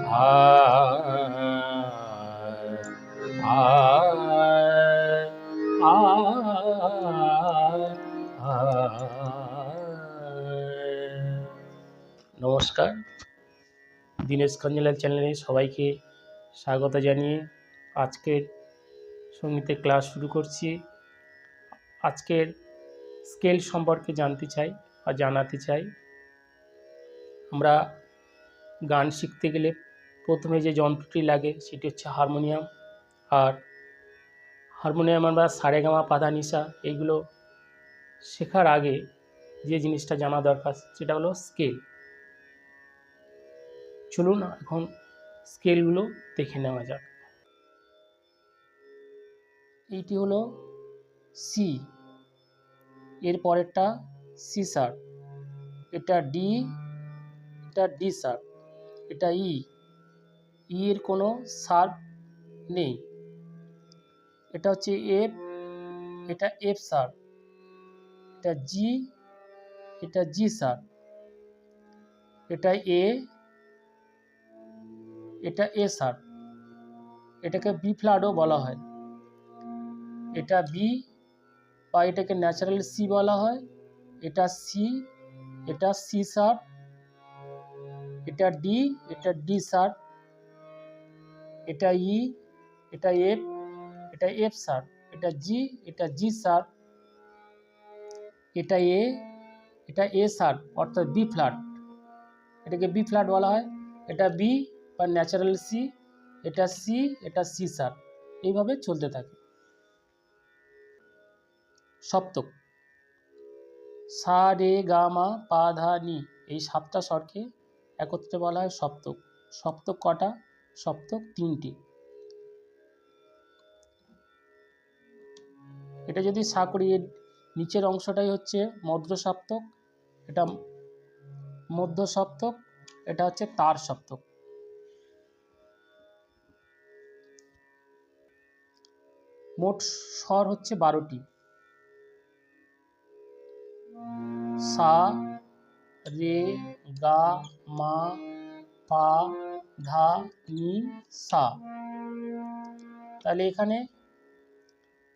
আ আ আ নমস্কার, দীনেশ কাঞ্জিলাল চ্যানেলে সবাইকে স্বাগত জানিয়ে আজকের সঙ্গীতের ক্লাস শুরু করছি। আজকের স্কেল সম্পর্কে জানতে চাই বা জানাতে চাই। আমরা গান শিখতে গেলে প্রথমে যে যন্ত্রটি লাগে সেটি হচ্ছে হারমোনিয়াম। আর হারমোনিয়াম আমরা সারেগামা পাধানিসা এইগুলো শেখার আগে যে জিনিসটা জানা দরকার সেটা হলো স্কেল। চলুন এখন স্কেলগুলো দেখে নেওয়া যাক। এইটি হলো সি, এর পরেরটা সি শার্প, এটা ডি, এটা ডি শার্প, এটা ই, এর কোনো শার্প নেই। এটা হচ্ছে এফ, এটা এফ শার্প, এটা জি, এটা জি শার্প, এটা এ, এটা এ শার্প, এটাকে বি ফ্ল্যাটও বলা হয়। এটা বি বা এটাকে ন্যাচারাল সি বলা হয়। এটা সি, এটা সি শার্প, এটা ডি, এটা ডি শার্প, এটা ই, এটা এফ, এটা এফ শার্প, এটা জি, এটা জি শার্প, এটা এ, এটা এ শার্প অর্থাৎ বি ফ্ল্যাট, এটাকে বি ফ্ল্যাট বলা হয়। এটা বি বা ন্যাচারাল সি, এটা সি, এটা সি শার্প, এইভাবে চলতে থাকে। সপ্তক সা রে গা মা পা ধা নি, এই সাতটা স্বরকে একত্রে বলা হয় সপ্তক। সপ্তক কটা? সপ্তক তিনটি। এটা যদি সা করি, এর নিচের অংশটাই হচ্ছে মধ্য সপ্তক, এটা মধ্য সপ্তক, এটা হচ্ছে তার সপ্তক। মোট স্বর হচ্ছে 12টি। সা রে গা মা পা ধা নি সা। তাহলে এখানে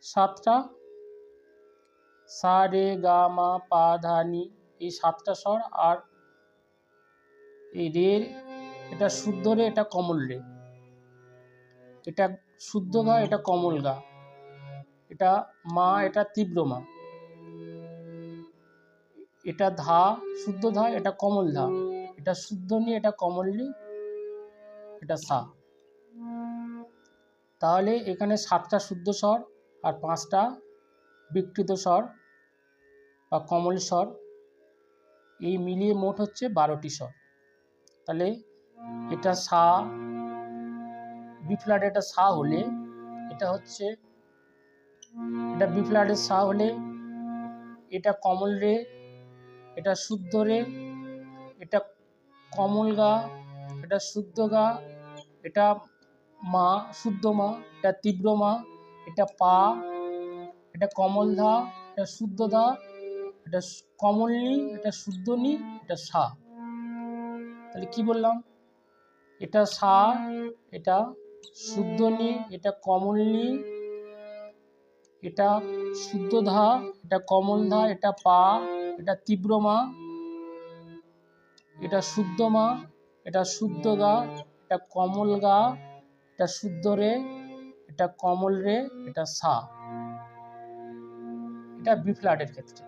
7টা সা রে গা মা পা ধা নি, এই 7টা স্বর। আর এই রে, এটা শুদ্ধ রে, এটা কমল রে, এটা শুদ্ধ গা, এটা কমল গা, এটা মা, এটা তীব্র মা, এটা ধা, শুদ্ধ ধা, এটা কমল ধা, এটা শুদ্ধ নি, এটা কমল নি, এটা সা। তাহলে এখানে 7টা শুদ্ধ স্বর আর 5টা বিকৃত স্বর বা কমল স্বর, এই মিলিয়ে মোট হচ্ছে 12টি স্বর। তাহলে এটা সা, বি ফ্ল্যাট, এটা সা হলে এটা হচ্ছে, এটা বি ফ্ল্যাটের সা হলে এটা কমল রে, এটা শুদ্ধ রে, এটা কমল গা, এটা শুদ্ধ গা, এটা মা, শুদ্ধ মা, এটা তীব্র মা, এটা পা, এটা কমল ধা, এটা শুদ্ধ ধা, এটা কমল নি, এটা শুদ্ধ নি, এটা সা। তাহলে কি বললাম? এটা সা, এটা শুদ্ধ নি, এটা কমল নি, এটা শুদ্ধ ধা, এটা কমল ধা, এটা পা, এটা তীব্র মা, এটা শুদ্ধ মা, এটা শুদ্ধ গা, এটা কমল গা, এটা শুদ্ধ রে, এটা কমল রে, এটা সা। এটা বি ফ্ল্যাটের ক্ষেত্রে।